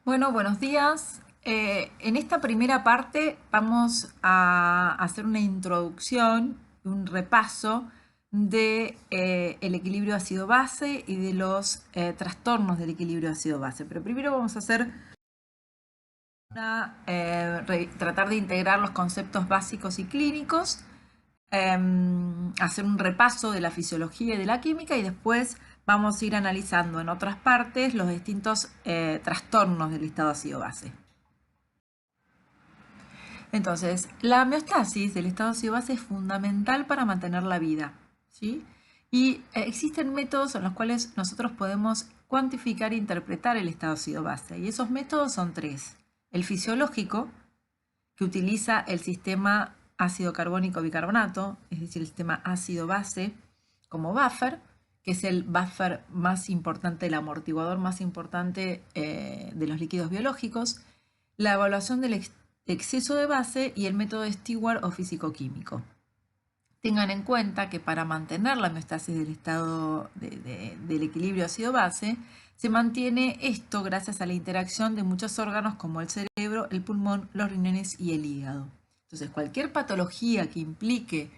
Bueno, buenos días. En esta primera parte vamos a hacer una introducción, un repaso de el equilibrio ácido-base y de los trastornos del equilibrio ácido-base. Pero primero vamos a tratar de integrar los conceptos básicos y clínicos, hacer un repaso de la fisiología y de la química y después vamos a ir analizando en otras partes los distintos trastornos del estado ácido-base. Entonces, la homeostasis del estado ácido-base es fundamental para mantener la vida, ¿sí? Y existen métodos en los cuales nosotros podemos cuantificar e interpretar el estado ácido-base. Y esos métodos son tres. El fisiológico, que utiliza el sistema ácido carbónico bicarbonato, es decir, el sistema ácido-base, como buffer, que es el buffer más importante, el amortiguador más importante de los líquidos biológicos. La evaluación del exceso de base y el método de Stewart o físico-químico. Tengan en cuenta que para mantener la homeostasis del estado del equilibrio ácido-base, se mantiene esto gracias a la interacción de muchos órganos como el cerebro, el pulmón, los riñones y el hígado. Entonces, cualquier patología que implique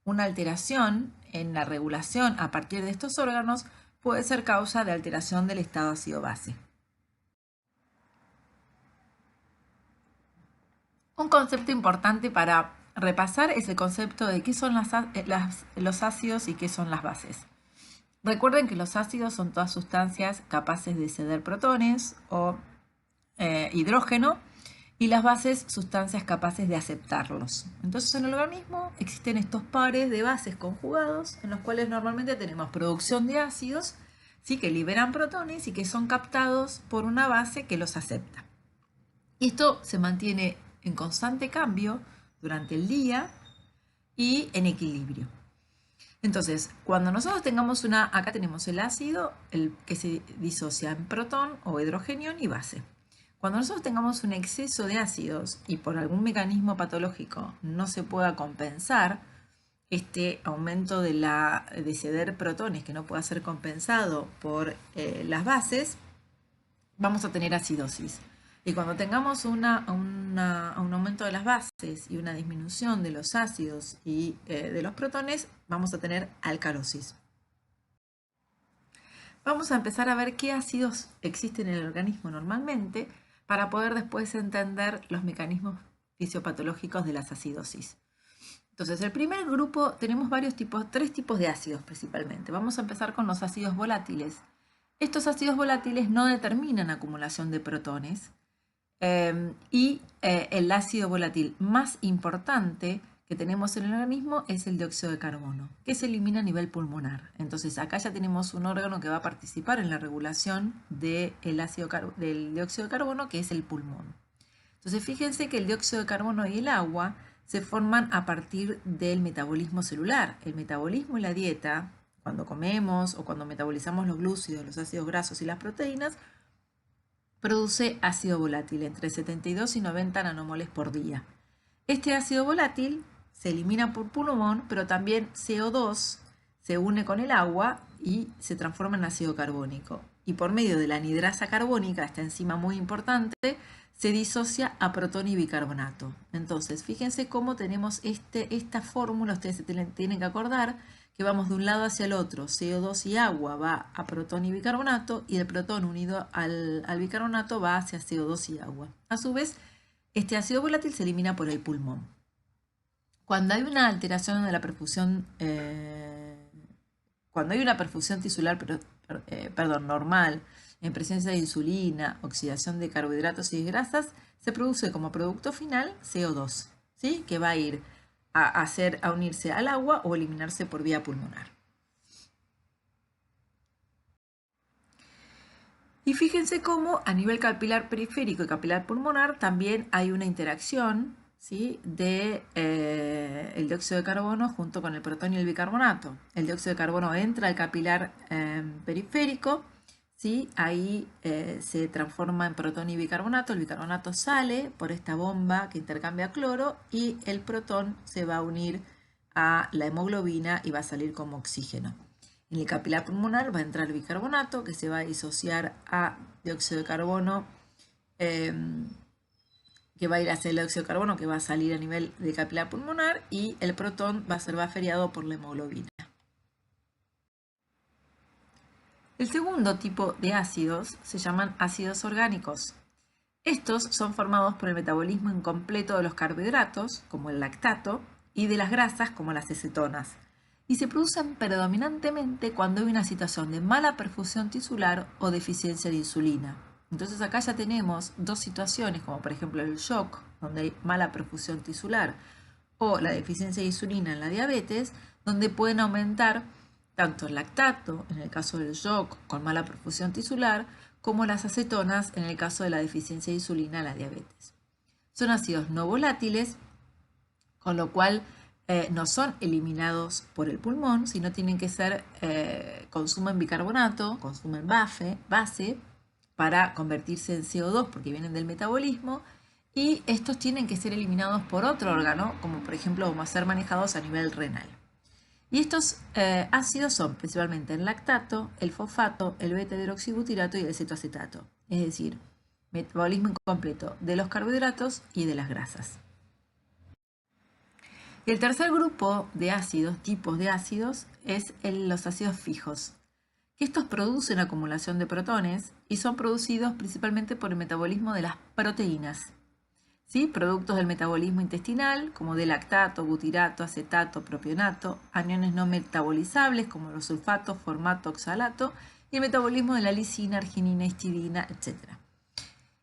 una alteración en la regulación a partir de estos órganos puede ser causa de alteración del estado ácido-base. Un concepto importante para repasar es el concepto de qué son los ácidos y qué son las bases. Recuerden que los ácidos son todas sustancias capaces de ceder protones o hidrógeno y las bases sustancias capaces de aceptarlos. Entonces en el organismo existen estos pares de bases conjugados en los cuales normalmente tenemos producción de ácidos, ¿sí? Que liberan protones y que son captados por una base que los acepta. Y esto se mantiene en constante cambio durante el día y en equilibrio. Entonces, cuando nosotros tengamos acá tenemos el ácido, el que se disocia en protón o hidrogenión y base. Cuando nosotros tengamos un exceso de ácidos y por algún mecanismo patológico no se pueda compensar este aumento de ceder protones que no pueda ser compensado por las bases, vamos a tener acidosis. Y cuando tengamos un aumento de las bases y una disminución de los ácidos y de los protones, vamos a tener alcalosis. Vamos a empezar a ver qué ácidos existen en el organismo normalmente para poder después entender los mecanismos fisiopatológicos de las acidosis. Entonces, el primer grupo tenemos tres tipos de ácidos principalmente. Vamos a empezar con los ácidos volátiles. Estos ácidos volátiles no determinan acumulación de protones, el ácido volátil más importante que tenemos en el organismo es el dióxido de carbono, que se elimina a nivel pulmonar. Entonces acá ya tenemos un órgano que va a participar en la regulación del dióxido de carbono, que es el pulmón. Entonces fíjense que el dióxido de carbono y el agua se forman a partir del metabolismo celular. El metabolismo y la dieta, cuando comemos o cuando metabolizamos los glúcidos, los ácidos grasos y las proteínas, produce ácido volátil entre 72 y 90 nanomoles por día. Este ácido volátil se elimina por pulmón, pero también CO2 se une con el agua y se transforma en ácido carbónico. Y por medio de la anhidrasa carbónica, esta enzima muy importante, se disocia a protón y bicarbonato. Entonces, fíjense cómo tenemos esta fórmula, ustedes se tienen que acordar que vamos de un lado hacia el otro, CO2 y agua va a protón y bicarbonato y el protón unido al bicarbonato va hacia CO2 y agua. A su vez, este ácido volátil se elimina por el pulmón. Cuando hay una alteración de la perfusión, cuando hay una perfusión tisular normal, en presencia de insulina, oxidación de carbohidratos y grasas, se produce como producto final CO2, ¿sí? Que va a ir a unirse al agua o eliminarse por vía pulmonar. Y fíjense cómo a nivel capilar periférico y capilar pulmonar también hay una interacción, ¿sí? de el dióxido de carbono junto con el protón y el bicarbonato. El dióxido de carbono entra al capilar periférico, ¿sí? Ahí se transforma en protón y bicarbonato. El bicarbonato sale por esta bomba que intercambia cloro y el protón se va a unir a la hemoglobina y va a salir como oxígeno. En el capilar pulmonar va a entrar el bicarbonato que se va a disociar a dióxido de carbono que va a ir hacia el dióxido de carbono, que va a salir a nivel de capilar pulmonar, y el protón va a ser baferiado por la hemoglobina. El segundo tipo de ácidos se llaman ácidos orgánicos. Estos son formados por el metabolismo incompleto de los carbohidratos, como el lactato, y de las grasas, como las cetonas, y se producen predominantemente cuando hay una situación de mala perfusión tisular o deficiencia de insulina. Entonces acá ya tenemos dos situaciones, como por ejemplo el shock, donde hay mala perfusión tisular, o la deficiencia de insulina en la diabetes, donde pueden aumentar tanto el lactato, en el caso del shock con mala perfusión tisular, como las acetonas en el caso de la deficiencia de insulina en la diabetes. Son ácidos no volátiles, con lo cual no son eliminados por el pulmón, sino tienen que ser, consumen bicarbonato, consumen base, para convertirse en CO2 porque vienen del metabolismo, y estos tienen que ser eliminados por otro órgano, como por ejemplo vamos a ser manejados a nivel renal. Y estos ácidos son principalmente el lactato, el fosfato, el beta-hidroxibutirato y el cetoacetato, es decir, metabolismo incompleto de los carbohidratos y de las grasas. Y el tercer grupo de ácidos, tipos de ácidos, es los ácidos fijos, que estos producen acumulación de protones y son producidos principalmente por el metabolismo de las proteínas, ¿sí? Productos del metabolismo intestinal, como de lactato, butirato, acetato, propionato, aniones no metabolizables, como los sulfatos, formato, oxalato, y el metabolismo de la lisina, arginina, histidina, etc.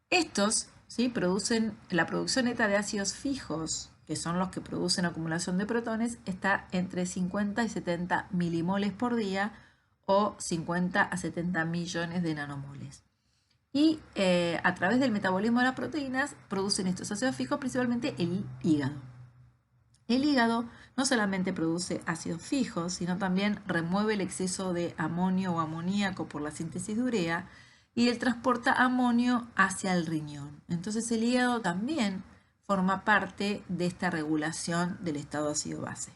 Estos, ¿sí?, producen, la producción neta de ácidos fijos, que son los que producen acumulación de protones, está entre 50 y 70 milimoles por día o 50 a 70 millones de nanomoles. Y a través del metabolismo de las proteínas producen estos ácidos fijos, principalmente el hígado. El hígado no solamente produce ácidos fijos, sino también remueve el exceso de amonio o amoníaco por la síntesis de urea y él transporta amonio hacia el riñón. Entonces el hígado también forma parte de esta regulación del estado ácido-base.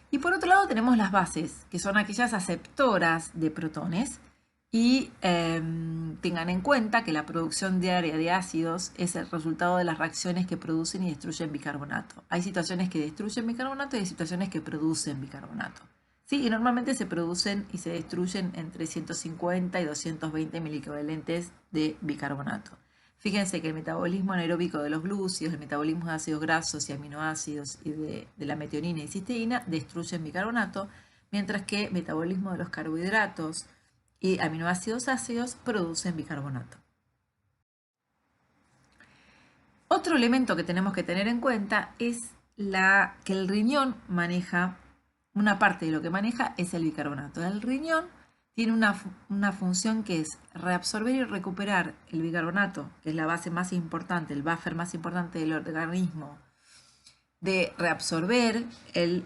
Y por otro lado tenemos las bases, que son aquellas aceptoras de protones. Y tengan en cuenta que la producción diaria de ácidos es el resultado de las reacciones que producen y destruyen bicarbonato. Hay situaciones que destruyen bicarbonato y hay situaciones que producen bicarbonato. ¿Sí? Y normalmente se producen y se destruyen entre 150 y 220 miliequivalentes de bicarbonato. Fíjense que el metabolismo anaeróbico de los glúcidos, el metabolismo de ácidos grasos y aminoácidos y de la metionina y cisteína destruyen bicarbonato, mientras que el metabolismo de los carbohidratos y aminoácidos ácidos producen bicarbonato. Otro elemento que tenemos que tener en cuenta es que el riñón maneja, una parte de lo que maneja es el bicarbonato. El riñón tiene una función que es reabsorber y recuperar el bicarbonato, que es la base más importante, el buffer más importante del organismo, de reabsorber el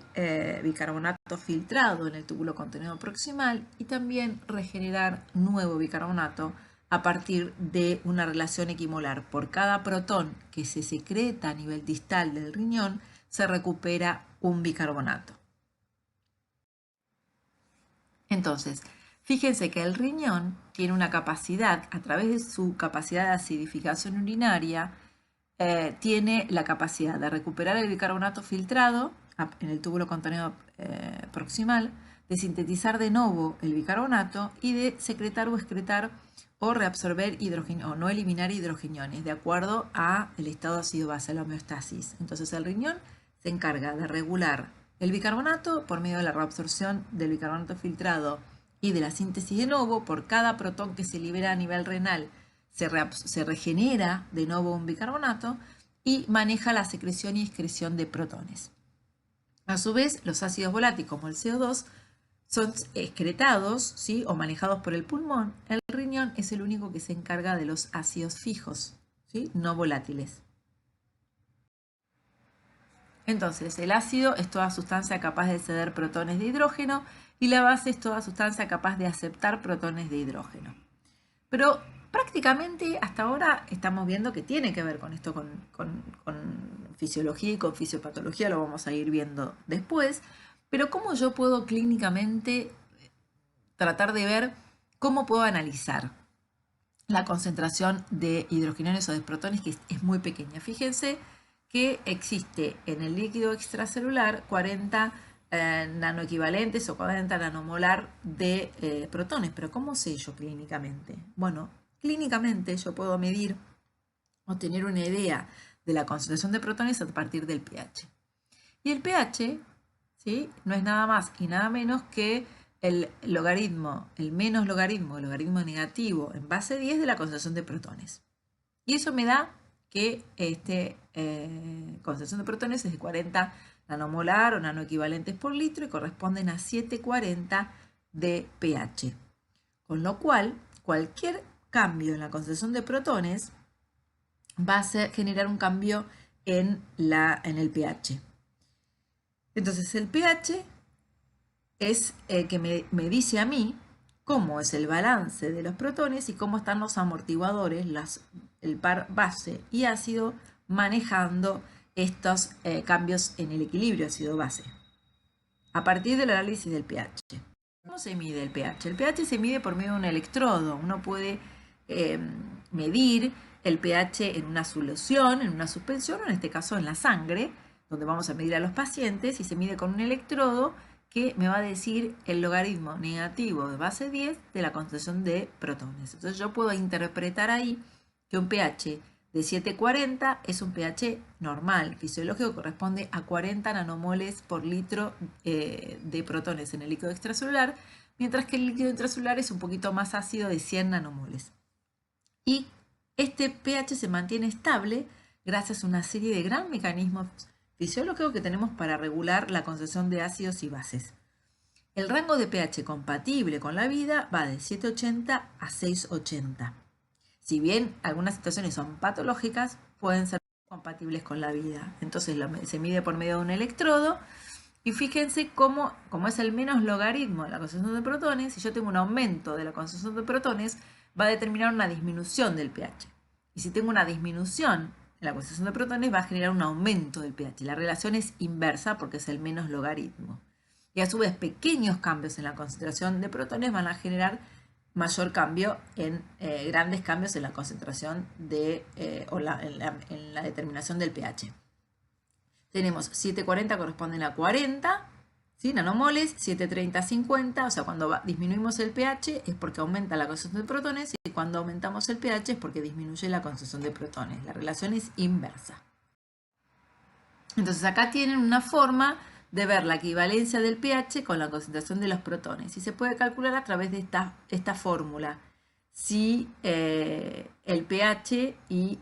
bicarbonato filtrado en el túbulo contenedor proximal y también regenerar nuevo bicarbonato a partir de una relación equimolar. Por cada protón que se secreta a nivel distal del riñón, se recupera un bicarbonato. Entonces, fíjense que el riñón tiene una capacidad, a través de su capacidad de acidificación urinaria, tiene la capacidad de recuperar el bicarbonato filtrado en el túbulo contenedor proximal, de sintetizar de nuevo el bicarbonato y de secretar o excretar o reabsorber hidrógeno o no eliminar hidrogeniones de acuerdo al estado ácido-base, la homeostasis. Entonces el riñón se encarga de regular el bicarbonato por medio de la reabsorción del bicarbonato filtrado y de la síntesis de nuevo. Por cada protón que se libera a nivel renal se regenera de nuevo un bicarbonato y maneja la secreción y excreción de protones. A su vez, los ácidos volátiles como el CO2 son excretados, ¿sí?, o manejados por el pulmón. El riñón es el único que se encarga de los ácidos fijos, ¿sí?, no volátiles. Entonces, el ácido es toda sustancia capaz de ceder protones de hidrógeno y la base es toda sustancia capaz de aceptar protones de hidrógeno. Pero prácticamente hasta ahora estamos viendo que tiene que ver con esto, con fisiología y con fisiopatología, lo vamos a ir viendo después, pero cómo yo puedo clínicamente tratar de ver cómo puedo analizar la concentración de hidrogeniones o de protones, que es muy pequeña. Fíjense que existe en el líquido extracelular 40 nanoequivalentes o 40 nanomolar de protones. Pero ¿cómo sé yo clínicamente? Bueno, clínicamente yo puedo medir o tener una idea de la concentración de protones a partir del pH. Y el pH, ¿sí?, no es nada más y nada menos que el logaritmo, el menos logaritmo, el logaritmo negativo en base 10 de la concentración de protones. Y eso me da que concentración de protones es de 40 nanomolar o nanoequivalentes por litro y corresponden a 740 de pH. Con lo cual, cualquier cambio en la concentración de protones va a generar un cambio en el pH. Entonces, el pH es el que me dice a mí cómo es el balance de los protones y cómo están los amortiguadores, el par base y ácido, manejando estos cambios en el equilibrio ácido-base a partir del análisis del pH. ¿Cómo se mide el pH? El pH se mide por medio de un electrodo. Uno puede medir el pH en una solución, en una suspensión, o en este caso en la sangre, donde vamos a medir a los pacientes, y se mide con un electrodo que me va a decir el logaritmo negativo de base 10 de la concentración de protones. Entonces yo puedo interpretar ahí que un pH de 740 es un pH normal, fisiológico, corresponde a 40 nanomoles por litro de protones en el líquido extracelular, mientras que el líquido intracelular es un poquito más ácido, de 100 nanomoles. Y este pH se mantiene estable gracias a una serie de gran mecanismos fisiológicos que tenemos para regular la concentración de ácidos y bases. El rango de pH compatible con la vida va de 780 a 680. Si bien algunas situaciones son patológicas, pueden ser compatibles con la vida. Entonces se mide por medio de un electrodo. Y fíjense cómo es el menos logaritmo de la concentración de protones, si yo tengo un aumento de la concentración de protones, va a determinar una disminución del pH. Y si tengo una disminución en la concentración de protones, va a generar un aumento del pH. La relación es inversa porque es el menos logaritmo. Y a su vez, pequeños cambios en la concentración de protones van a generar mayor cambio grandes cambios en la concentración en la determinación del pH. Tenemos 740 corresponden a 40, ¿sí?, nanomoles, 730 a 50, o sea, cuando disminuimos el pH es porque aumenta la concentración de protones, y cuando aumentamos el pH es porque disminuye la concentración de protones. La relación es inversa. Entonces acá tienen una forma de ver la equivalencia del pH con la concentración de los protones, y se puede calcular a través de esta fórmula. Si el pH y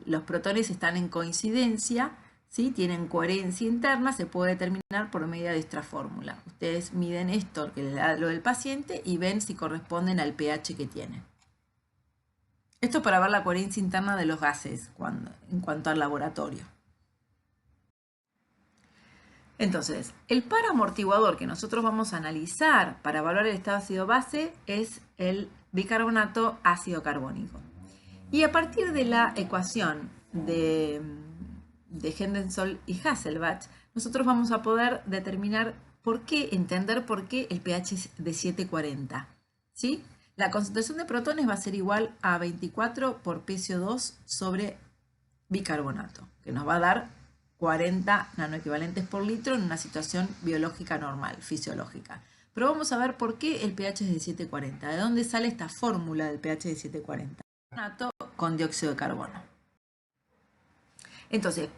los protones están en coincidencia, ¿sí?, tienen coherencia interna, se puede determinar por medio de esta fórmula. Ustedes miden esto, que les da lo del paciente, y ven si corresponden al pH que tienen. Esto es para ver la coherencia interna de los gases en cuanto al laboratorio. Entonces, el par amortiguador que nosotros vamos a analizar para evaluar el estado ácido-base es el bicarbonato ácido carbónico. Y a partir de la ecuación de Henderson y Hasselbalch, nosotros vamos a poder determinar entender por qué el pH es de 740. ¿Sí? La concentración de protones va a ser igual a 24 por PCO2 sobre bicarbonato, que nos va a dar 40 nanoequivalentes por litro en una situación biológica normal, fisiológica. Pero vamos a ver por qué el pH es de 740. ¿De dónde sale esta fórmula del pH de 740? Bicarbonato con dióxido de carbono. Entonces,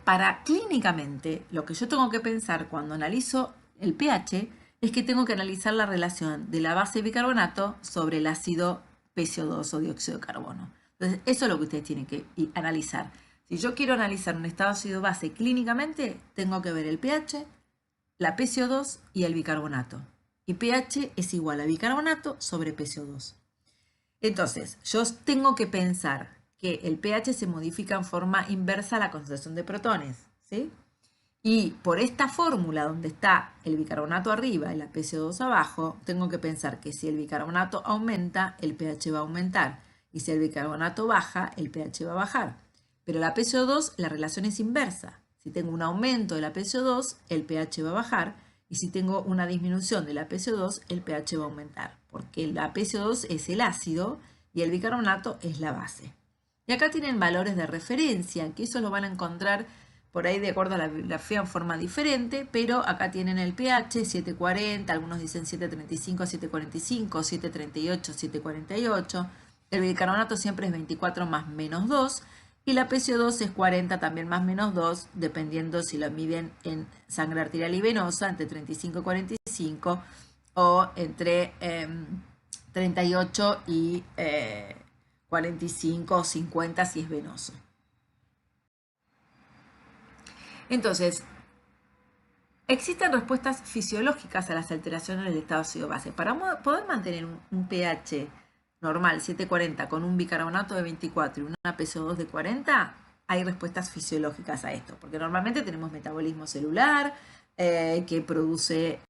clínicamente, lo que yo tengo que pensar cuando analizo el pH es que tengo que analizar la relación de la base bicarbonato sobre el ácido PCO2 o dióxido de carbono. Entonces, eso es lo que ustedes tienen que analizar. Si yo quiero analizar un estado ácido-base clínicamente, tengo que ver el pH, la PCO2 y el bicarbonato. Y pH es igual a bicarbonato sobre PCO2. Entonces, yo tengo que pensar que el pH se modifica en forma inversa a la concentración de protones, ¿sí? Y por esta fórmula donde está el bicarbonato arriba y la PCO2 abajo, tengo que pensar que si el bicarbonato aumenta, el pH va a aumentar. Y si el bicarbonato baja, el pH va a bajar. Pero la PCO2, la relación es inversa. Si tengo un aumento de la PCO2, el pH va a bajar. Y si tengo una disminución de la PCO2, el pH va a aumentar. Porque la PCO2 es el ácido y el bicarbonato es la base. Y acá tienen valores de referencia, que eso lo van a encontrar por ahí de acuerdo a la bibliografía en forma diferente, pero acá tienen el pH 740, algunos dicen 735, 745, 738, 748. El bicarbonato siempre es 24 más menos 2 y la PCO2 es 40 también más menos 2, dependiendo si lo miden en sangre arterial y venosa, entre 35 y 45 o entre 38 y 45 o 50 si es venoso. Entonces, existen respuestas fisiológicas a las alteraciones del estado ácido-base. Para poder mantener un pH normal 740 con un bicarbonato de 24 y una PCO2 de 40, hay respuestas fisiológicas a esto, porque normalmente tenemos metabolismo celular que produce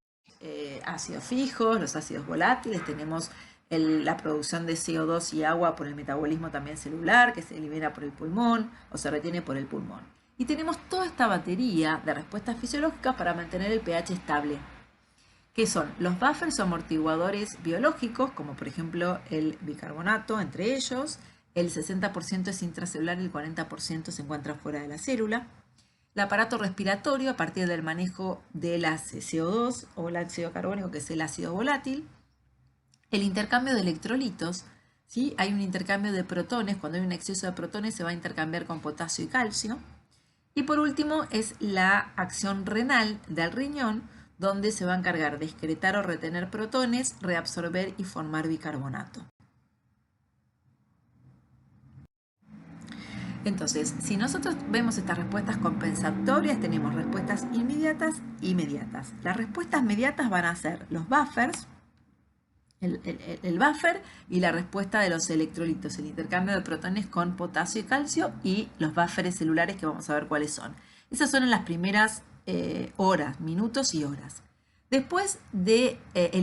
ácidos fijos, los ácidos volátiles, tenemos la producción de CO2 y agua por el metabolismo también celular, que se libera por el pulmón o se retiene por el pulmón. Y tenemos toda esta batería de respuestas fisiológicas para mantener el pH estable, que son los buffers o amortiguadores biológicos, como por ejemplo el bicarbonato, entre ellos, el 60% es intracelular y el 40% se encuentra fuera de la célula. El aparato respiratorio a partir del manejo de la CO2 o el ácido carbónico, que es el ácido volátil. El intercambio de electrolitos, ¿sí? Hay un intercambio de protones, cuando hay un exceso de protones se va a intercambiar con potasio y calcio. Y por último es la acción renal del riñón, donde se va a encargar de excretar o retener protones, reabsorber y formar bicarbonato. Entonces, si nosotros vemos estas respuestas compensatorias, tenemos respuestas inmediatas y mediatas. Las respuestas mediatas van a ser los buffers, el buffer y la respuesta de los electrolitos, el intercambio de protones con potasio y calcio y los buffers celulares que vamos a ver cuáles son. Esas son en las primeras horas, minutos y horas. Después del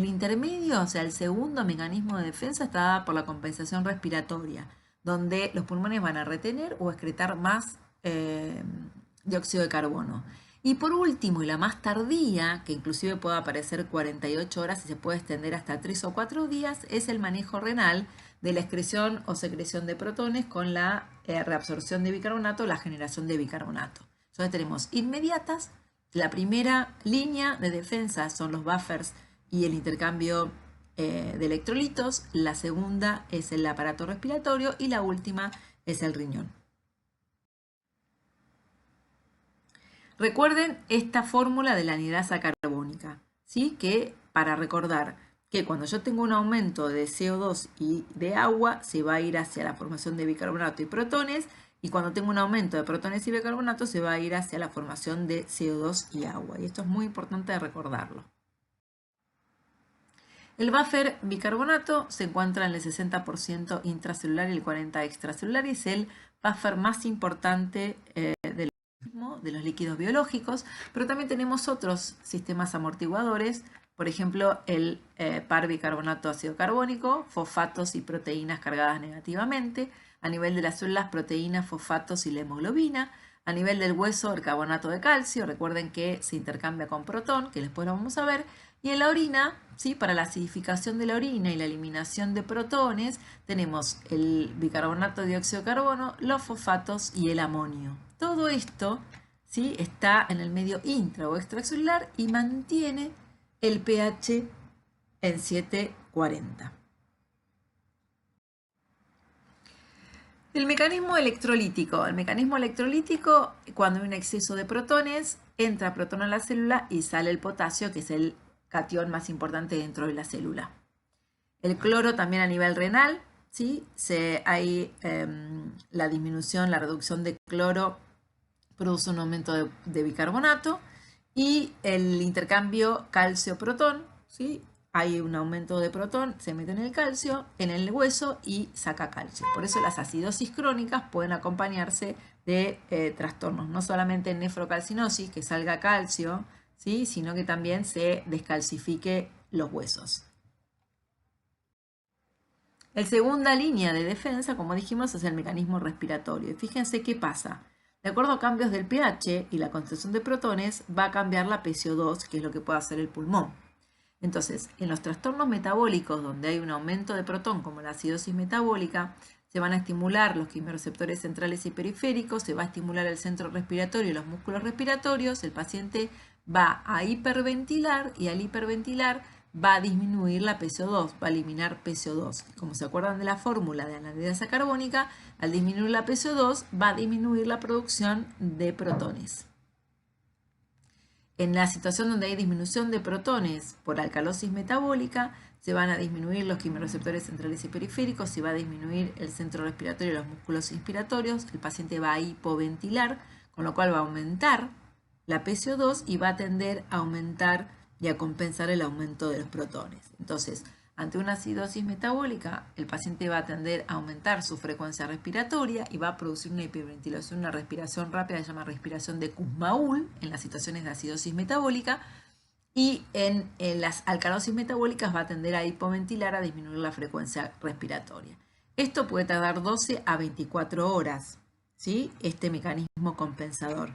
intermedio, o sea, el segundo mecanismo de defensa está dada por la compensación respiratoria, donde los pulmones van a retener o excretar más dióxido de carbono. Y por último, y la más tardía, que inclusive puede aparecer 48 horas y se puede extender hasta 3 o 4 días, es el manejo renal de la excreción o secreción de protones con la reabsorción de bicarbonato, la generación de bicarbonato. Entonces tenemos inmediatas, la primera línea de defensa son los buffers y el intercambio de electrolitos, la segunda es el aparato respiratorio y la última es el riñón. Recuerden esta fórmula de la anhidrasa carbónica, ¿sí? Que para recordar que cuando yo tengo un aumento de CO2 y de agua, se va a ir hacia la formación de bicarbonato y protones, y cuando tengo un aumento de protones y bicarbonato, se va a ir hacia la formación de CO2 y agua. Y esto es muy importante de recordarlo. El buffer bicarbonato se encuentra en el 60% intracelular y el 40% extracelular, y es el buffer más importante de los líquidos biológicos, pero también tenemos otros sistemas amortiguadores, por ejemplo el par bicarbonato ácido carbónico, fosfatos y proteínas cargadas negativamente, a nivel de las células proteínas, fosfatos y la hemoglobina, a nivel del hueso el carbonato de calcio, recuerden que se intercambia con protón, que después lo vamos a ver, y en la orina, ¿sí? Para la acidificación de la orina y la eliminación de protones, tenemos el bicarbonato de dióxido de carbono, los fosfatos y el amonio. Todo esto, ¿sí? Está en el medio intra o extracelular y mantiene el pH en 740. El mecanismo electrolítico. El mecanismo electrolítico, cuando hay un exceso de protones, entra protón a la célula y sale el potasio, que es el catión más importante dentro de la célula. El cloro también a nivel renal, ¿sí? Hay la disminución, la reducción de cloro produce un aumento de bicarbonato, y el intercambio calcio-protón, ¿sí? Hay un aumento de protón, se mete en el calcio, en el hueso y saca calcio. Por eso las acidosis crónicas pueden acompañarse de trastornos, no solamente nefrocalcinosis, que salga calcio, ¿sí? Sino que también se descalcifique los huesos. La segunda línea de defensa, como dijimos, es el mecanismo respiratorio. Y fíjense qué pasa. De acuerdo a cambios del pH y la concentración de protones, va a cambiar la PCO2, que es lo que puede hacer el pulmón. Entonces, en los trastornos metabólicos donde hay un aumento de protón, como la acidosis metabólica, se van a estimular los quimiorreceptores centrales y periféricos, se va a estimular el centro respiratorio y los músculos respiratorios, el paciente va a hiperventilar y al hiperventilar va a disminuir la PCO2, va a eliminar PCO2. Como se acuerdan de la fórmula de anhidrosa carbónica, al disminuir la PCO2 va a disminuir la producción de protones. En la situación donde hay disminución de protones por alcalosis metabólica, se van a disminuir los quimiorreceptores centrales y periféricos, se va a disminuir el centro respiratorio y los músculos inspiratorios, el paciente va a hipoventilar, con lo cual va a aumentar la PCO2 y va a tender a aumentar y a compensar el aumento de los protones. Entonces, ante una acidosis metabólica, el paciente va a tender a aumentar su frecuencia respiratoria y va a producir una hiperventilación, una respiración rápida, se llama respiración de Kussmaul en las situaciones de acidosis metabólica, y en las alcalosis metabólicas va a tender a hipoventilar, a disminuir la frecuencia respiratoria. Esto puede tardar 12 a 24 horas, ¿sí? Este mecanismo compensador.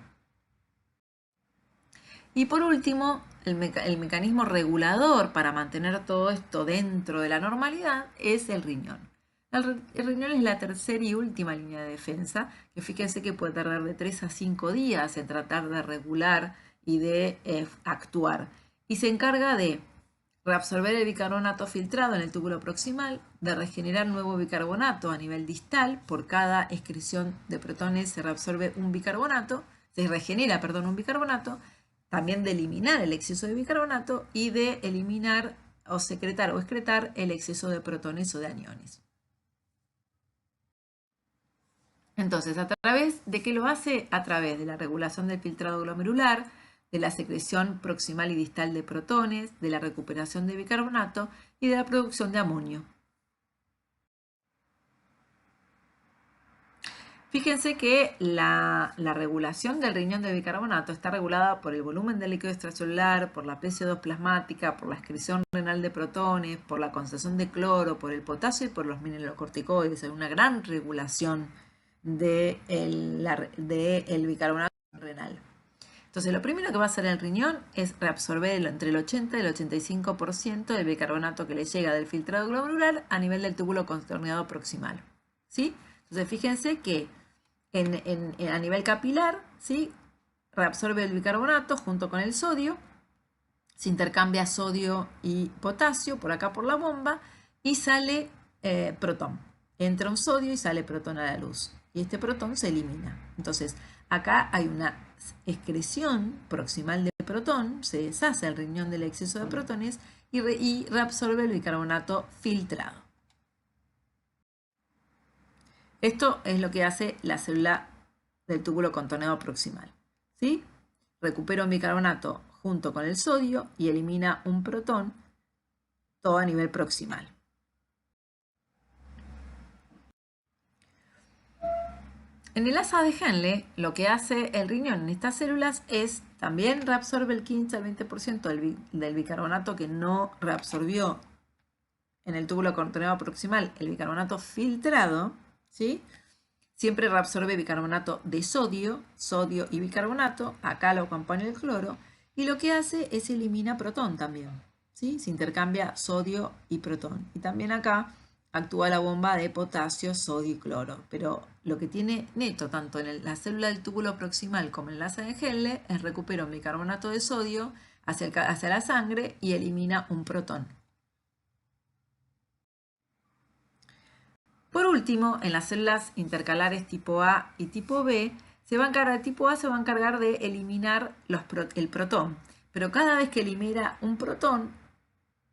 Y por último, el mecanismo regulador para mantener todo esto dentro de la normalidad es el riñón. El riñón es la tercera y última línea de defensa, que fíjense que puede tardar de 3 a 5 días en tratar de regular y de actuar. Y se encarga de reabsorber el bicarbonato filtrado en el túbulo proximal, de regenerar nuevo bicarbonato a nivel distal. Por cada excreción de protones se reabsorbe un bicarbonato, se regenera, perdón, un bicarbonato, también de eliminar el exceso de bicarbonato y de eliminar o secretar o excretar el exceso de protones o de aniones. Entonces, ¿a través de qué lo hace? A través de la regulación del filtrado glomerular, de la secreción proximal y distal de protones, de la recuperación de bicarbonato y de la producción de amonio. Fíjense que la regulación del riñón de bicarbonato está regulada por el volumen del líquido extracelular, por la PCO2 plasmática, por la excreción renal de protones, por la concentración de cloro, por el potasio y por los mineralocorticoides. Hay una gran regulación del bicarbonato renal. Entonces, lo primero que va a hacer el riñón es reabsorber entre el 80 y el 85% del bicarbonato que le llega del filtrado glomerular a nivel del túbulo contorneado proximal, ¿sí? Entonces, fíjense que a nivel capilar, ¿sí? Reabsorbe el bicarbonato junto con el sodio, se intercambia sodio y potasio por acá por la bomba y sale protón. Entra un sodio y sale protón a la luz. Y este protón se elimina. Entonces, acá hay una excreción proximal de protón, se deshace el riñón del exceso de protones y reabsorbe el bicarbonato filtrado. Esto es lo que hace la célula del túbulo contorneado proximal, ¿sí? Recupera un bicarbonato junto con el sodio y elimina un protón, todo a nivel proximal. En el asa de Henle, lo que hace el riñón en estas células es también reabsorbe el 15 al 20% del bicarbonato que no reabsorbió en el túbulo contorneado proximal, el bicarbonato filtrado, ¿sí? Siempre reabsorbe bicarbonato de sodio, sodio y bicarbonato, acá lo acompaña el cloro, y lo que hace es elimina protón también, ¿sí? Se intercambia sodio y protón. Y también acá actúa la bomba de potasio, sodio y cloro. Pero lo que tiene neto, tanto en la célula del túbulo proximal como en el asa de Henle, es recupera un bicarbonato de sodio hacia la sangre y elimina un protón. Por último, en las células intercalares tipo A y tipo B, tipo A se va a encargar de eliminar el protón. Pero cada vez que elimina un protón,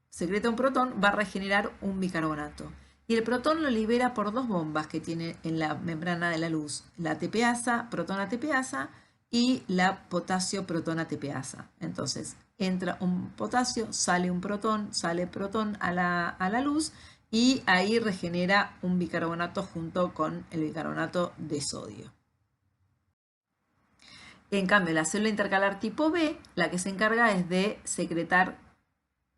secreta un protón, va a regenerar un bicarbonato. Y el protón lo libera por dos bombas que tiene en la membrana de la luz. La ATPasa, protón ATPasa y la potasio protón ATPasa. Entonces, entra un potasio, sale un protón, sale protón a la luz y ahí regenera un bicarbonato junto con el bicarbonato de sodio. En cambio, la célula intercalar tipo B, la que se encarga es de secretar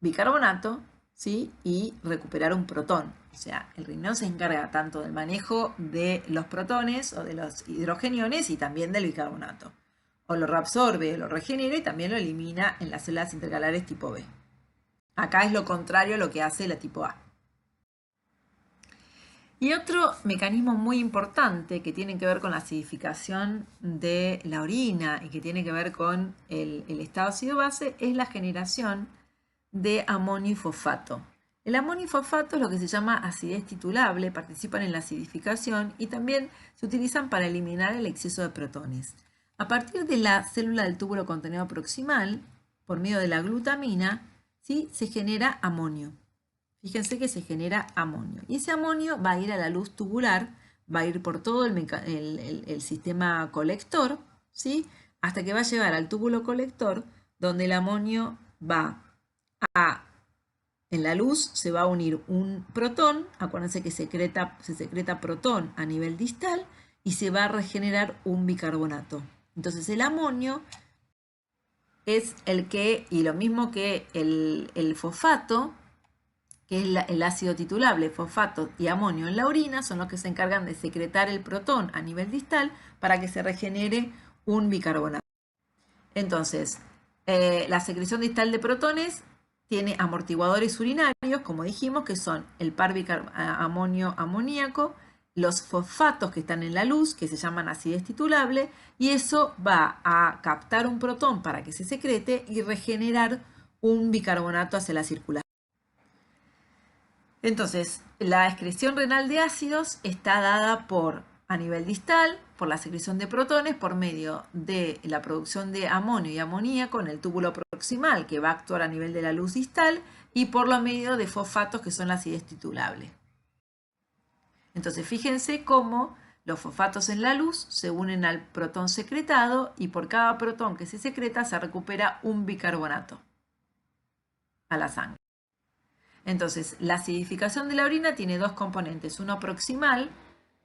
bicarbonato, ¿sí? Y recuperar un protón. O sea, el riñón se encarga tanto del manejo de los protones o de los hidrogeniones y también del bicarbonato. O lo reabsorbe, lo regenera y también lo elimina en las células intercalares tipo B. Acá es lo contrario a lo que hace la tipo A. Y otro mecanismo muy importante que tiene que ver con la acidificación de la orina y que tiene que ver con el estado ácido-base es la generación de amonio y fosfato. El amonio y fosfato es lo que se llama acidez titulable, participan en la acidificación y también se utilizan para eliminar el exceso de protones. A partir de la célula del túbulo contenedor proximal, por medio de la glutamina, ¿sí?, se genera amonio. Fíjense que se genera amonio. Y ese amonio va a ir a la luz tubular, va a ir por todo el sistema colector, ¿sí?, hasta que va a llegar al túbulo colector, donde el amonio va a, en la luz se va a unir un protón, acuérdense que se secreta protón a nivel distal, y se va a regenerar un bicarbonato. Entonces el amonio es el que, y lo mismo que el fosfato, que es el ácido titulable, fosfato y amonio en la orina, son los que se encargan de secretar el protón a nivel distal para que se regenere un bicarbonato. Entonces, la secreción distal de protones tiene amortiguadores urinarios, como dijimos, que son el par amonio-amoníaco, los fosfatos que están en la luz, que se llaman acidez titulable, y eso va a captar un protón para que se secrete y regenerar un bicarbonato hacia la circulación. Entonces, la excreción renal de ácidos está dada a nivel distal, por la secreción de protones, por medio de la producción de amonio y amoníaco en el túbulo proximal, que va a actuar a nivel de la luz distal, y por lo medio de fosfatos, que son la acidez titulable. Entonces, fíjense cómo los fosfatos en la luz se unen al protón secretado, y por cada protón que se secreta se recupera un bicarbonato a la sangre. Entonces, la acidificación de la orina tiene dos componentes, uno proximal,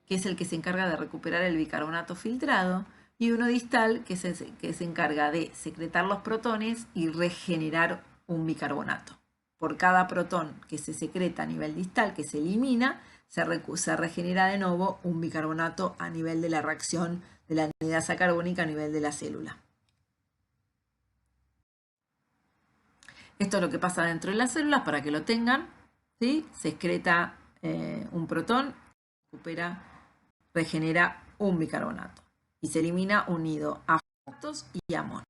que es el que se encarga de recuperar el bicarbonato filtrado, y uno distal, que se encarga de secretar los protones y regenerar un bicarbonato. Por cada protón que se secreta a nivel distal, que se elimina, se regenera de nuevo un bicarbonato a nivel de la reacción de la anhidasa carbónica a nivel de la célula. Esto es lo que pasa dentro de las células para que lo tengan, ¿sí? Se excreta un protón, regenera un bicarbonato y se elimina unido a fosfatos y amonio.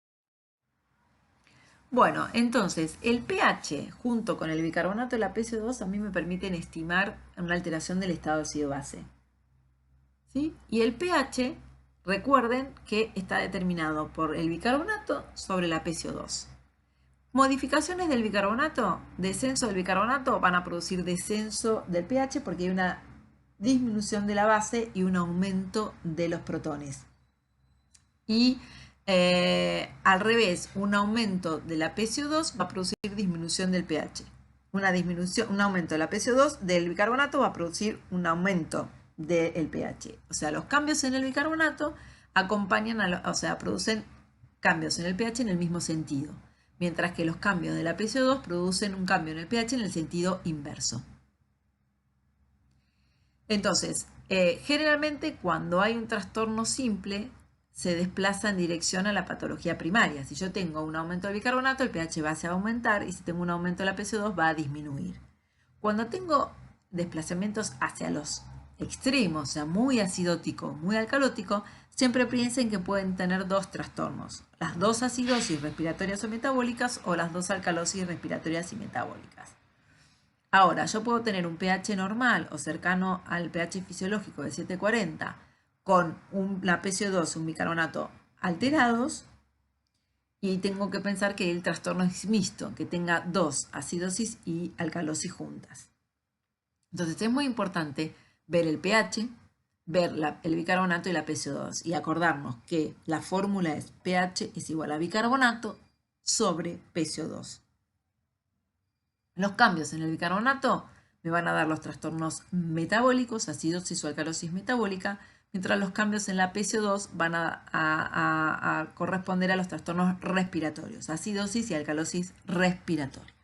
Bueno, entonces el pH junto con el bicarbonato y la PCO2 a mí me permiten estimar una alteración del estado ácido-base. ¿Sí? Y el pH, recuerden que está determinado por el bicarbonato sobre la PCO2. Modificaciones del bicarbonato, descenso del bicarbonato, van a producir descenso del pH porque hay una disminución de la base y un aumento de los protones. Y al revés, un aumento de la PCO2 va a producir disminución del pH. Un aumento de la PCO2 del bicarbonato va a producir un aumento del pH. O sea, los cambios en el bicarbonato acompañan, producen cambios en el pH en el mismo sentido, mientras que los cambios de la PCO2 producen un cambio en el pH en el sentido inverso. Entonces, generalmente cuando hay un trastorno simple, se desplaza en dirección a la patología primaria. Si yo tengo un aumento del bicarbonato, el pH base va a aumentar, y si tengo un aumento de la PCO2 va a disminuir. Cuando tengo desplazamientos hacia los extremos, o sea, muy acidótico, muy alcalótico, siempre piensen que pueden tener dos trastornos: las dos acidosis respiratorias o metabólicas o las dos alcalosis respiratorias y metabólicas. Ahora, yo puedo tener un pH normal o cercano al pH fisiológico de 740 con la PCO2 y un bicarbonato alterados, y tengo que pensar que el trastorno es mixto, que tenga dos acidosis y alcalosis juntas. Entonces es muy importante ver el pH, ver el bicarbonato y la PCO2 y acordarnos que la fórmula es pH es igual a bicarbonato sobre PCO2. Los cambios en el bicarbonato me van a dar los trastornos metabólicos, acidosis o alcalosis metabólica, mientras los cambios en la PCO2 van a corresponder a los trastornos respiratorios, acidosis y alcalosis respiratoria.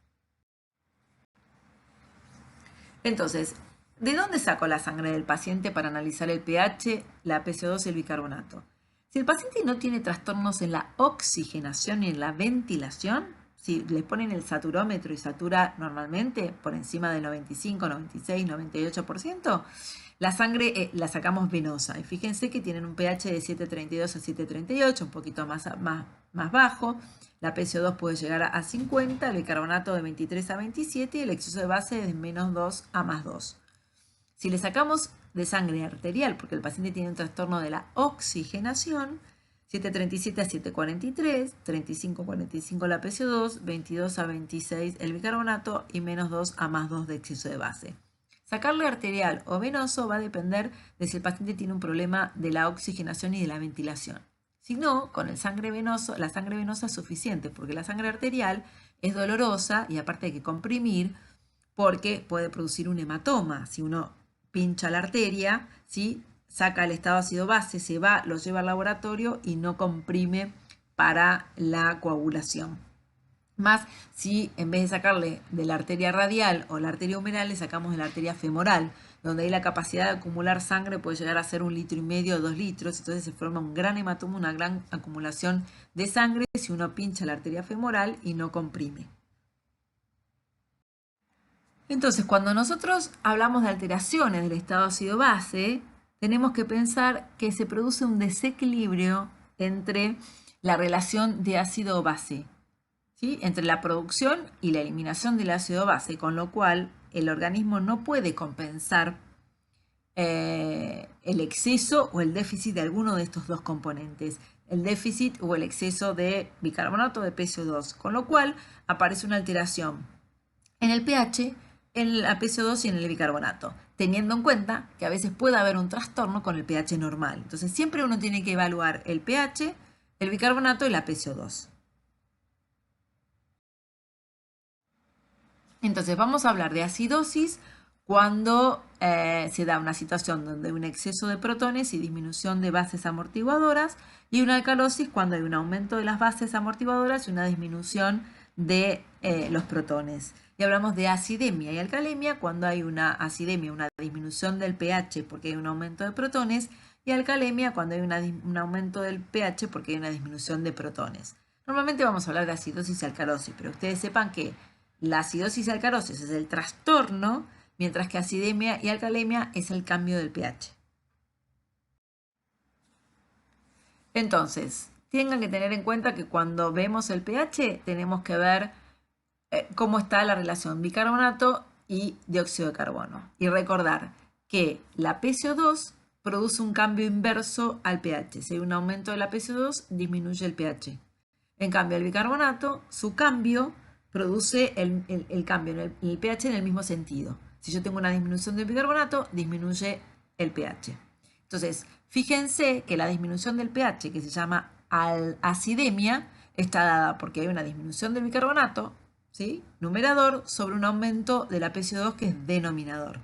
Entonces, ¿de dónde saco la sangre del paciente para analizar el pH, la PCO2 y el bicarbonato? Si el paciente no tiene trastornos en la oxigenación y en la ventilación, si le ponen el saturómetro y satura normalmente por encima del 95, 96, 98%, la sangre la sacamos venosa. Y fíjense que tienen un pH de 7,32 a 7,38, un poquito más bajo. La PCO2 puede llegar a 50, el bicarbonato de 23 a 27 y el exceso de base de menos 2 a más 2. Si le sacamos de sangre arterial, porque el paciente tiene un trastorno de la oxigenación, 7,37 a 7,43, 35,45 la PCO2, 22 a 26 el bicarbonato y menos 2 a más 2 de exceso de base. Sacarle arterial o venoso va a depender de si el paciente tiene un problema de la oxigenación y de la ventilación. Si no, con la sangre venosa es suficiente, porque la sangre arterial es dolorosa y aparte hay que comprimir porque puede producir un hematoma. Si uno pincha la arteria, ¿sí?, saca el estado ácido-base, se va, lo lleva al laboratorio y no comprime para la coagulación. Más si en vez de sacarle de la arteria radial o la arteria humeral, le sacamos de la arteria femoral, donde ahí la capacidad de acumular sangre puede llegar a ser 1,5 litros o 2 litros, entonces se forma un gran hematoma, una gran acumulación de sangre si uno pincha la arteria femoral y no comprime. Entonces, cuando nosotros hablamos de alteraciones del estado ácido-base, tenemos que pensar que se produce un desequilibrio entre la relación de ácido-base, ¿sí?, entre la producción y la eliminación del ácido-base, con lo cual el organismo no puede compensar el exceso o el déficit de alguno de estos dos componentes, el déficit o el exceso de bicarbonato de PCO2, con lo cual aparece una alteración en el pH, en la PCO2 y en el bicarbonato, teniendo en cuenta que a veces puede haber un trastorno con el pH normal. Entonces siempre uno tiene que evaluar el pH, el bicarbonato y la PCO2. Entonces vamos a hablar de acidosis cuando se da una situación donde hay un exceso de protones y disminución de bases amortiguadoras, y una alcalosis cuando hay un aumento de las bases amortiguadoras y una disminución de los protones. Y hablamos de acidemia y alcalemia cuando hay una acidemia, una disminución del pH porque hay un aumento de protones, y alcalemia cuando hay un aumento del pH porque hay una disminución de protones. Normalmente vamos a hablar de acidosis y alcalosis, pero ustedes sepan que la acidosis y alcalosis es el trastorno, mientras que acidemia y alcalemia es el cambio del pH. Entonces, tengan que tener en cuenta que cuando vemos el pH tenemos que ver cómo está la relación bicarbonato y dióxido de carbono. Y recordar que la PCO2 produce un cambio inverso al pH. Si hay un aumento de la PCO2, disminuye el pH. En cambio, el bicarbonato, su cambio produce el cambio en el pH en el mismo sentido. Si yo tengo una disminución del bicarbonato, disminuye el pH. Entonces, fíjense que la disminución del pH, que se llama acidemia, está dada porque hay una disminución del bicarbonato, ¿sí?, numerador, sobre un aumento de la PCO2, que es denominador.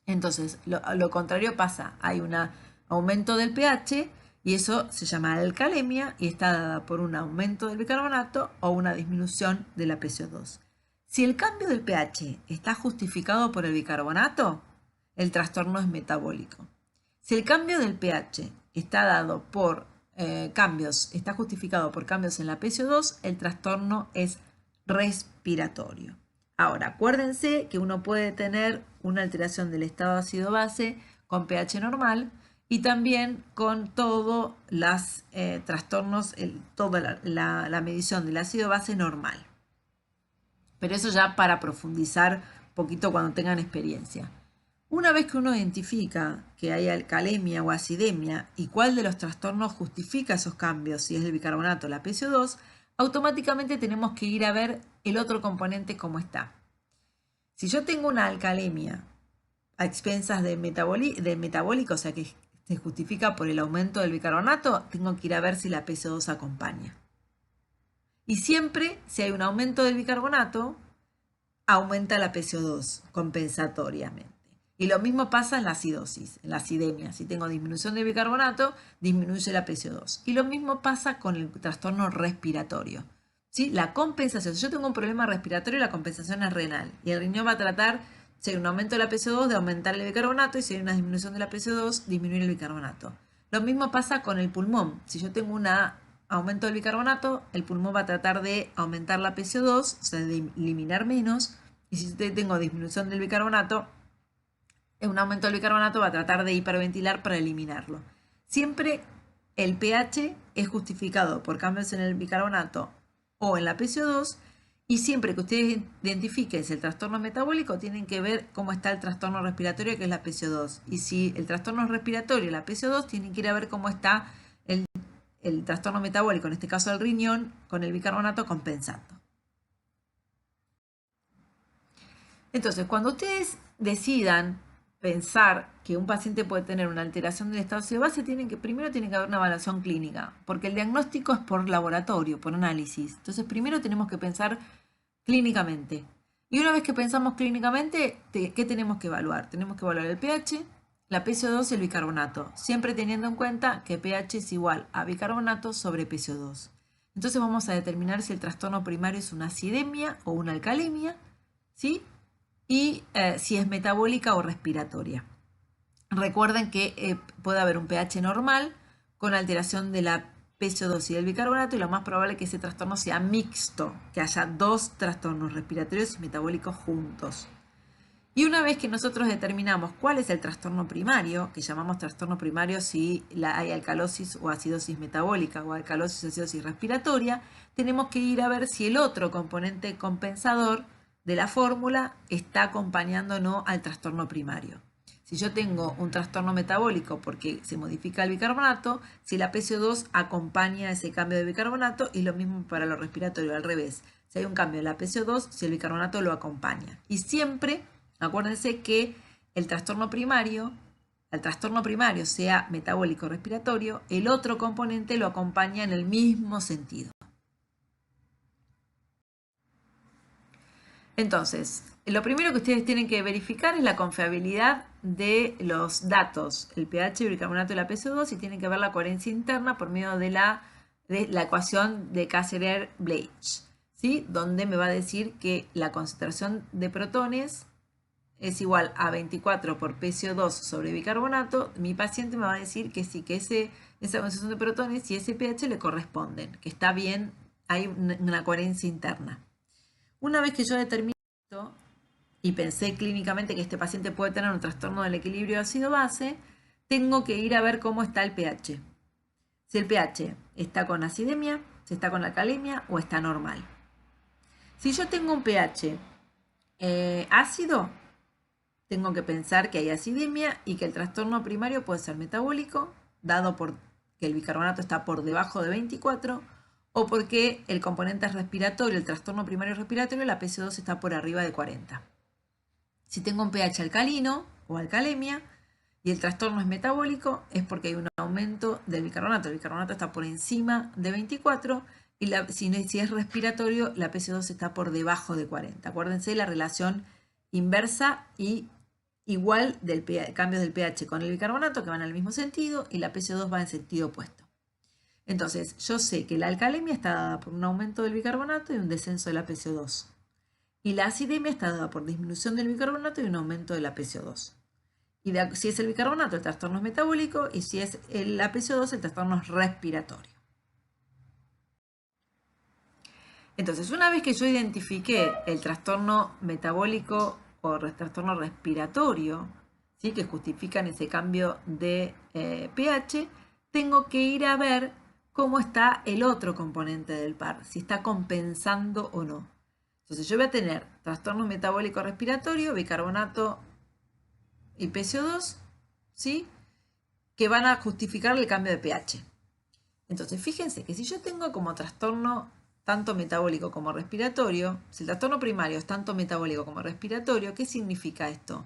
Entonces, lo contrario pasa, hay un aumento del pH y eso se llama alcalemia y está dada por un aumento del bicarbonato o una disminución de la PCO2. Si el cambio del pH está justificado por el bicarbonato, el trastorno es metabólico. Si el cambio del pH está dado por está justificado por cambios en la PCO2, el trastorno es respiratorio. Ahora, acuérdense que uno puede tener una alteración del estado ácido-base con pH normal y también con todos los trastornos, toda la medición del ácido-base normal. Pero eso ya para profundizar un poquito cuando tengan experiencia. Una vez que uno identifica que hay alcalemia o acidemia y cuál de los trastornos justifica esos cambios, si es el bicarbonato o la PCO2, automáticamente tenemos que ir a ver el otro componente cómo está. Si yo tengo una alcalemia a expensas de metabólico, o sea que se justifica por el aumento del bicarbonato, tengo que ir a ver si la PCO2 acompaña. Y siempre, si hay un aumento del bicarbonato, aumenta la PCO2 compensatoriamente. Y lo mismo pasa en la acidosis, en la acidemia. Si tengo disminución de bicarbonato, disminuye la PCO2. Y lo mismo pasa con el trastorno respiratorio. ¿Sí? La compensación. Si yo tengo un problema respiratorio, la compensación es renal. Y el riñón va a tratar, si hay un aumento de la PCO2, de aumentar el bicarbonato. Y si hay una disminución de la PCO2, disminuir el bicarbonato. Lo mismo pasa con el pulmón. Si yo tengo un aumento del bicarbonato, el pulmón va a tratar de aumentar la PCO2, o sea, de eliminar menos. Y si tengo disminución del bicarbonato, un aumento del bicarbonato va a tratar de hiperventilar para eliminarlo. Siempre el pH es justificado por cambios en el bicarbonato o en la PCO2, y siempre que ustedes identifiquen si el trastorno es metabólico, tienen que ver cómo está el trastorno respiratorio, que es la PCO2. Y si el trastorno es respiratorio, la PCO2, tienen que ir a ver cómo está el trastorno metabólico, en este caso el riñón, con el bicarbonato compensando. Entonces, cuando ustedes decidan pensar que un paciente puede tener una alteración del estado ácido base, primero tiene que haber una evaluación clínica, porque el diagnóstico es por laboratorio, por análisis. Entonces, primero tenemos que pensar clínicamente. Y una vez que pensamos clínicamente, ¿qué tenemos que evaluar? Tenemos que evaluar el pH, la PCO2 y el bicarbonato, siempre teniendo en cuenta que pH es igual a bicarbonato sobre PCO2. Entonces vamos a determinar si el trastorno primario es una acidemia o una alcalemia, ¿sí? Y si es metabólica o respiratoria. Recuerden que puede haber un pH normal con alteración de la PCO2 y del bicarbonato, y lo más probable es que ese trastorno sea mixto, que haya dos trastornos respiratorios y metabólicos juntos. Y una vez que nosotros determinamos cuál es el trastorno primario, que llamamos trastorno primario si hay alcalosis o acidosis metabólica o alcalosis o acidosis respiratoria, tenemos que ir a ver si el otro componente compensador de la fórmula está acompañando o no al trastorno primario. Si yo tengo un trastorno metabólico porque se modifica el bicarbonato, si la PCO2 acompaña ese cambio de bicarbonato, y lo mismo para lo respiratorio, al revés. Si hay un cambio en la PCO2, si el bicarbonato lo acompaña. Y siempre, acuérdense que el trastorno primario, sea metabólico o respiratorio, el otro componente lo acompaña en el mismo sentido. Entonces, lo primero que ustedes tienen que verificar es la confiabilidad de los datos, el pH, el bicarbonato y la PCO2, y tienen que ver la coherencia interna por medio de la ecuación de Cassirer-Blage, ¿sí? Donde me va a decir que la concentración de protones es igual a 24 por PCO2 sobre bicarbonato. Mi paciente me va a decir que sí, que esa concentración de protones y ese pH le corresponden, que está bien, hay una coherencia interna. Una vez que yo determino esto y pensé clínicamente que este paciente puede tener un trastorno del equilibrio ácido-base, tengo que ir a ver cómo está el pH. Si el pH está con acidemia, si está con alcalemia o está normal. Si yo tengo un pH ácido, tengo que pensar que hay acidemia y que el trastorno primario puede ser metabólico, dado por que el bicarbonato está por debajo de 24, o porque el componente es respiratorio, el trastorno primario respiratorio, la PCO2 está por arriba de 40. Si tengo un pH alcalino o alcalemia y el trastorno es metabólico, es porque hay un aumento del bicarbonato. El bicarbonato está por encima de 24 y si es respiratorio, la PCO2 está por debajo de 40. Acuérdense la relación inversa y igual del cambios del pH con el bicarbonato, que van al mismo sentido, y la PCO2 va en sentido opuesto. Entonces, yo sé que la alcalemia está dada por un aumento del bicarbonato y un descenso de la PCO2. Y la acidemia está dada por disminución del bicarbonato y un aumento de la PCO2. Y si es el bicarbonato, el trastorno es metabólico, y si es la PCO2, el trastorno es respiratorio. Entonces, una vez que yo identifiqué el trastorno metabólico o trastorno respiratorio, ¿sí?, que justifican ese cambio de pH, tengo que ir a ver cómo está el otro componente del par, si está compensando o no. Entonces yo voy a tener trastorno metabólico respiratorio, bicarbonato y PCO2, ¿sí?, que van a justificar el cambio de pH. Entonces fíjense que si yo tengo como trastorno tanto metabólico como respiratorio, si el trastorno primario es tanto metabólico como respiratorio, ¿qué significa esto?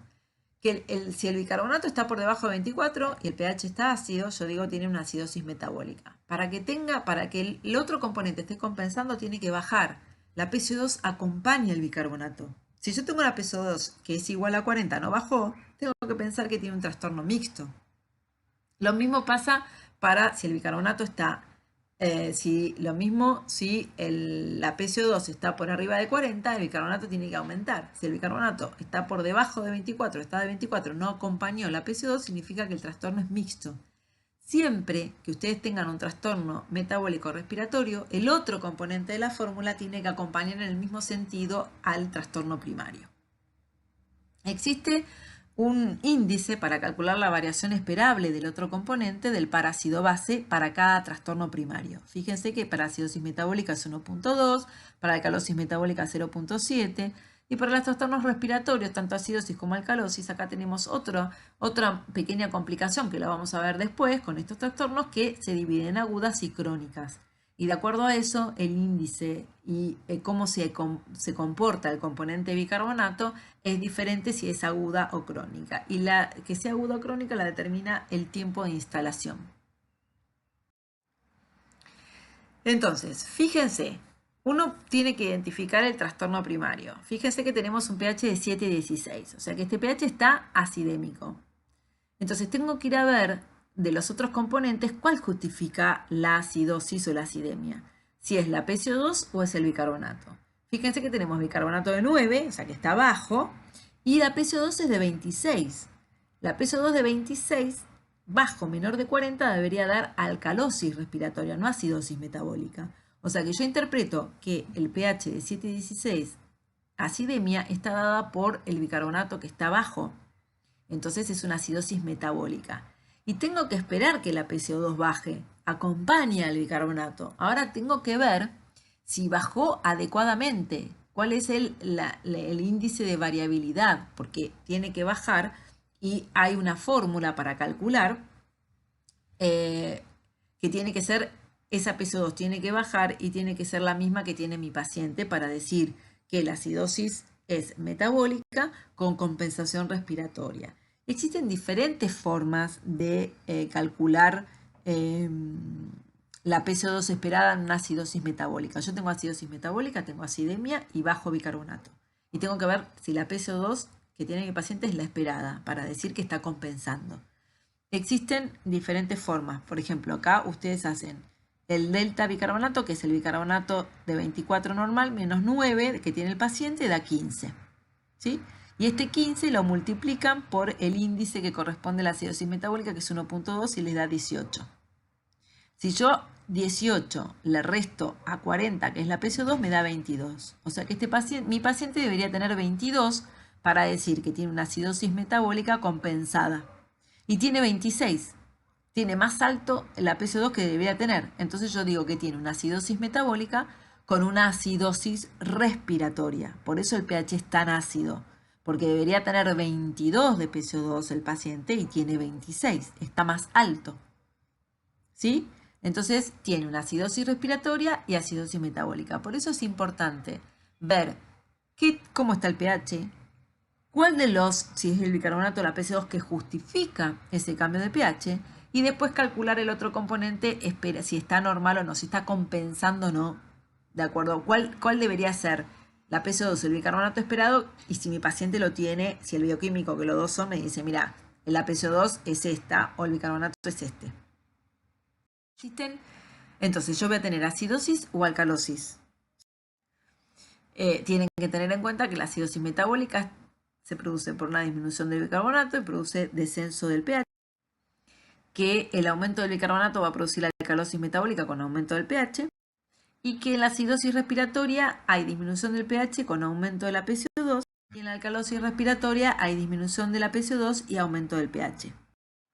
Que si el bicarbonato está por debajo de 24 y el pH está ácido, yo digo tiene una acidosis metabólica. Para que el otro componente esté compensando, tiene que bajar. La PCO2 acompaña el bicarbonato. Si yo tengo una PCO2 que es igual a 40, no bajó, tengo que pensar que tiene un trastorno mixto. Lo mismo pasa para si el bicarbonato está, si la PCO2 está por arriba de 40, el bicarbonato tiene que aumentar. Si el bicarbonato está por debajo de 24, está de 24, no acompañó la PCO2, significa que el trastorno es mixto. Siempre que ustedes tengan un trastorno metabólico respiratorio, el otro componente de la fórmula tiene que acompañar en el mismo sentido al trastorno primario. Existe un índice para calcular la variación esperable del otro componente del par ácido base para cada trastorno primario. Fíjense que para acidosis metabólica es 1.2, para alcalosis metabólica 0.7 y para los trastornos respiratorios, tanto acidosis como alcalosis, acá tenemos otra pequeña complicación que la vamos a ver después con estos trastornos que se dividen en agudas y crónicas. Y de acuerdo a eso, el índice y cómo se comporta el componente bicarbonato es diferente si es aguda o crónica. Y la que sea aguda o crónica la determina el tiempo de instalación. Entonces, fíjense, uno tiene que identificar el trastorno primario. Fíjense que tenemos un pH de 7,16, o sea que este pH está acidémico. Entonces tengo que ir a ver de los otros componentes cuál justifica la acidosis o la acidemia. Si es la PCO2 o es el bicarbonato. Fíjense que tenemos bicarbonato de 9, o sea que está bajo, y la PCO2 es de 26. La PCO2 de 26, bajo, menor de 40, debería dar alcalosis respiratoria, no acidosis metabólica. O sea que yo interpreto que el pH de 7,16, acidemia, está dada por el bicarbonato que está bajo. Entonces es una acidosis metabólica. Y tengo que esperar que la PCO2 baje, acompaña al bicarbonato. Ahora tengo que ver si bajó adecuadamente, cuál es el índice de variabilidad, porque tiene que bajar y hay una fórmula para calcular que tiene que ser, esa PCO2 tiene que bajar y tiene que ser la misma que tiene mi paciente para decir que la acidosis es metabólica con compensación respiratoria. Existen diferentes formas de calcular la PCO2 esperada en una acidosis metabólica. Yo tengo acidosis metabólica, tengo acidemia y bajo bicarbonato. Y tengo que ver si la PCO2 que tiene mi paciente es la esperada para decir que está compensando. Existen diferentes formas. Por ejemplo, acá ustedes hacen el delta bicarbonato, que es el bicarbonato de 24 normal menos 9 que tiene el paciente, da 15. ¿Sí? Y este 15 lo multiplican por el índice que corresponde a la acidosis metabólica, que es 1.2 y les da 18. Si yo 18 le resto a 40, que es la PCO2, me da 22. O sea que mi paciente debería tener 22 para decir que tiene una acidosis metabólica compensada. Y tiene 26. Tiene más alto la PCO2 que debería tener. Entonces yo digo que tiene una acidosis metabólica con una acidosis respiratoria. Por eso el pH es tan ácido, porque debería tener 22 de PCO2 el paciente y tiene 26, está más alto. ¿Sí? Entonces tiene una acidosis respiratoria y acidosis metabólica. Por eso es importante ver cómo está el pH, cuál de los, si es el bicarbonato o la PCO2 que justifica ese cambio de pH, y después calcular el otro componente, si está normal o no, si está compensando o no, ¿de acuerdo? ¿Cuál debería ser la PCO2, el bicarbonato esperado? Y si mi paciente lo tiene, si el bioquímico que los dos son me dice, mira, la PCO2 es esta o el bicarbonato es este. Entonces yo voy a tener acidosis o alcalosis. Tienen que tener en cuenta que la acidosis metabólica se produce por una disminución del bicarbonato y produce descenso del pH, que el aumento del bicarbonato va a producir la alcalosis metabólica con aumento del pH, y que en la acidosis respiratoria hay disminución del pH con aumento de la PCO2, y en la alcalosis respiratoria hay disminución de la PCO2 y aumento del pH.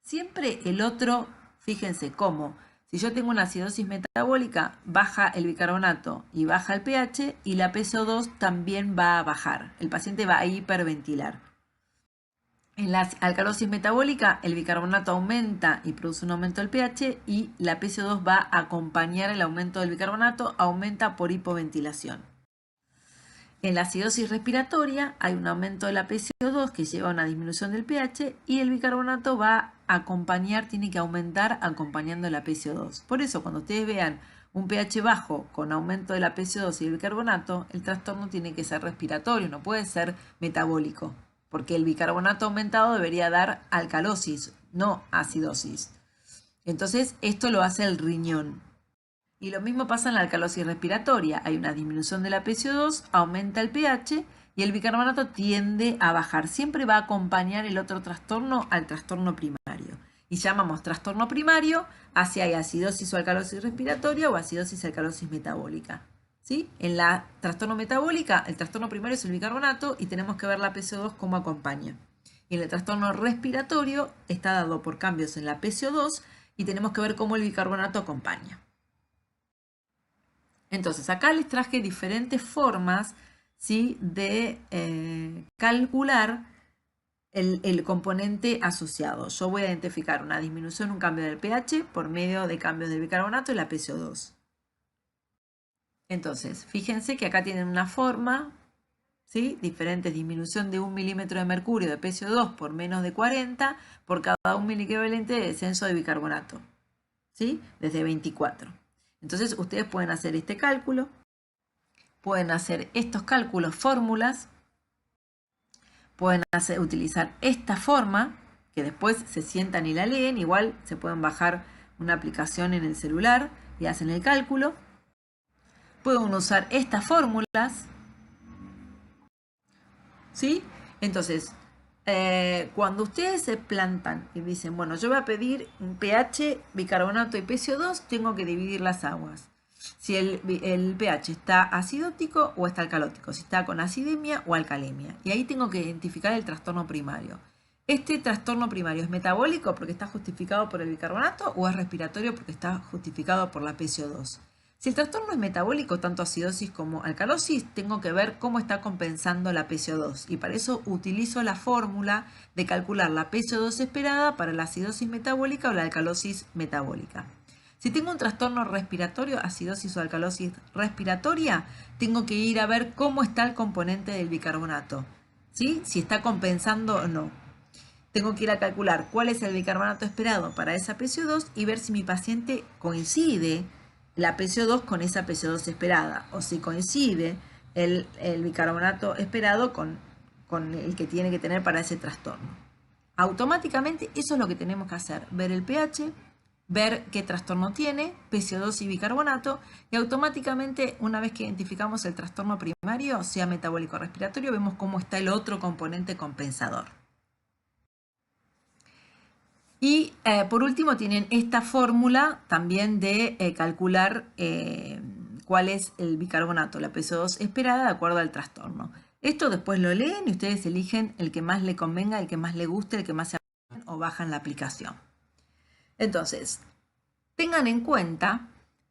Siempre el otro, fíjense cómo, si yo tengo una acidosis metabólica, baja el bicarbonato y baja el pH, y la PCO2 también va a bajar. El paciente va a hiperventilar. En la alcalosis metabólica, el bicarbonato aumenta y produce un aumento del pH, y la PCO2 va a acompañar el aumento del bicarbonato, aumenta por hipoventilación. En la acidosis respiratoria hay un aumento de la PCO2 que lleva a una disminución del pH, y el bicarbonato va a acompañar, tiene que aumentar acompañando la PCO2. Por eso cuando ustedes vean un pH bajo con aumento de la PCO2 y el bicarbonato, el trastorno tiene que ser respiratorio, no puede ser metabólico, porque el bicarbonato aumentado debería dar alcalosis, no acidosis. Entonces esto lo hace el riñón. Y lo mismo pasa en la alcalosis respiratoria. Hay una disminución de la PCO2, aumenta el pH y el bicarbonato tiende a bajar. Siempre va a acompañar el otro trastorno al trastorno primario. Y llamamos trastorno primario a si hay acidosis o alcalosis respiratoria o acidosis o alcalosis metabólica. ¿Sí? En la trastorno metabólica, el trastorno primario es el bicarbonato y tenemos que ver la PCO2 cómo acompaña. Y en el trastorno respiratorio está dado por cambios en la PCO2 y tenemos que ver cómo el bicarbonato acompaña. Entonces, acá les traje diferentes formas, ¿sí?, de calcular el componente asociado. Yo voy a identificar una disminución, un cambio del pH por medio de cambios del bicarbonato y la PCO2. Entonces, fíjense que acá tienen una forma, ¿sí?, diferentes, disminución de 1 milímetro de mercurio de PCO2 por menos de 40 por cada 1 miliequivalente de descenso de bicarbonato, ¿sí?, desde 24. Entonces, ustedes pueden hacer este cálculo, pueden hacer estos cálculos, fórmulas, pueden utilizar esta forma, que después se sientan y la leen, igual se pueden bajar una aplicación en el celular y hacen el cálculo. Pueden usar estas fórmulas, ¿sí? Entonces, cuando ustedes se plantan y dicen, bueno, yo voy a pedir un pH, bicarbonato y PCO2, tengo que dividir las aguas. Si el pH está acidótico o está alcalótico, si está con acidemia o alcalemia. Y ahí tengo que identificar el trastorno primario. ¿Este trastorno primario es metabólico porque está justificado por el bicarbonato o es respiratorio porque está justificado por la PCO2? Si el trastorno es metabólico, tanto acidosis como alcalosis, tengo que ver cómo está compensando la PCO2. Y para eso utilizo la fórmula de calcular la PCO2 esperada para la acidosis metabólica o la alcalosis metabólica. Si tengo un trastorno respiratorio, acidosis o alcalosis respiratoria, tengo que ir a ver cómo está el componente del bicarbonato, ¿sí?, si está compensando o no. Tengo que ir a calcular cuál es el bicarbonato esperado para esa PCO2 y ver si mi paciente coincide la PCO2 con esa PCO2 esperada, o si coincide el bicarbonato esperado con el que tiene que tener para ese trastorno. Automáticamente eso es lo que tenemos que hacer, ver el pH, ver qué trastorno tiene, PCO2 y bicarbonato, y automáticamente una vez que identificamos el trastorno primario, sea metabólico o respiratorio, vemos cómo está el otro componente compensador. Y por último tienen esta fórmula también de calcular cuál es el bicarbonato, la PCO2 esperada de acuerdo al trastorno. Esto después lo leen y ustedes eligen el que más le convenga, el que más le guste, el que más se apliquen o bajan la aplicación. Entonces, tengan en cuenta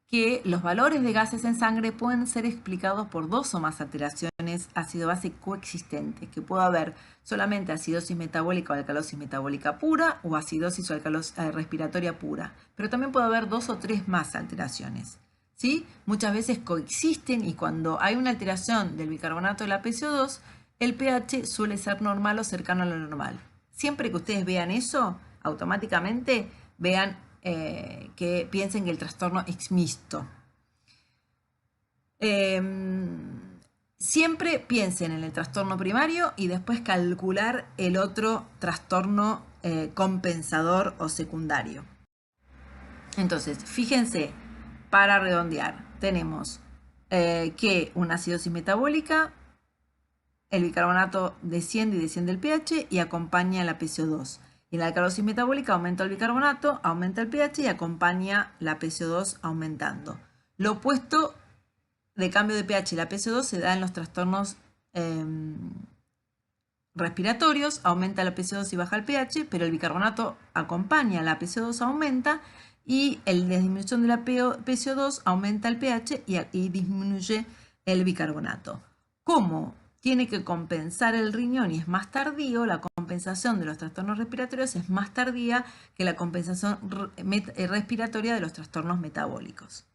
que los valores de gases en sangre pueden ser explicados por 2 o más alteraciones ácido-base coexistentes, que puede haber solamente acidosis metabólica o alcalosis metabólica pura o acidosis o alcalosis respiratoria pura, pero también puede haber 2 o 3 más alteraciones, ¿sí? Muchas veces coexisten y cuando hay una alteración del bicarbonato de la PCO2, el pH suele ser normal o cercano a lo normal. Siempre que ustedes vean eso, automáticamente vean que piensen que el trastorno es mixto. Siempre piensen en el trastorno primario y después calcular el otro trastorno compensador o secundario. Entonces, fíjense, para redondear, tenemos que una acidosis metabólica, el bicarbonato desciende y desciende el pH y acompaña la PCO2. Y en la alcalosis metabólica aumenta el bicarbonato, aumenta el pH y acompaña la PCO2 aumentando. Lo opuesto de cambio de pH y la PCO2 se da en los trastornos respiratorios, aumenta la PCO2 y baja el pH, pero el bicarbonato acompaña, la PCO2 aumenta y la disminución de la PCO2 aumenta el pH y disminuye el bicarbonato. ¿Cómo tiene que compensar el riñón y es más tardío? La compensación de los trastornos respiratorios es más tardía que la compensación respiratoria de los trastornos metabólicos.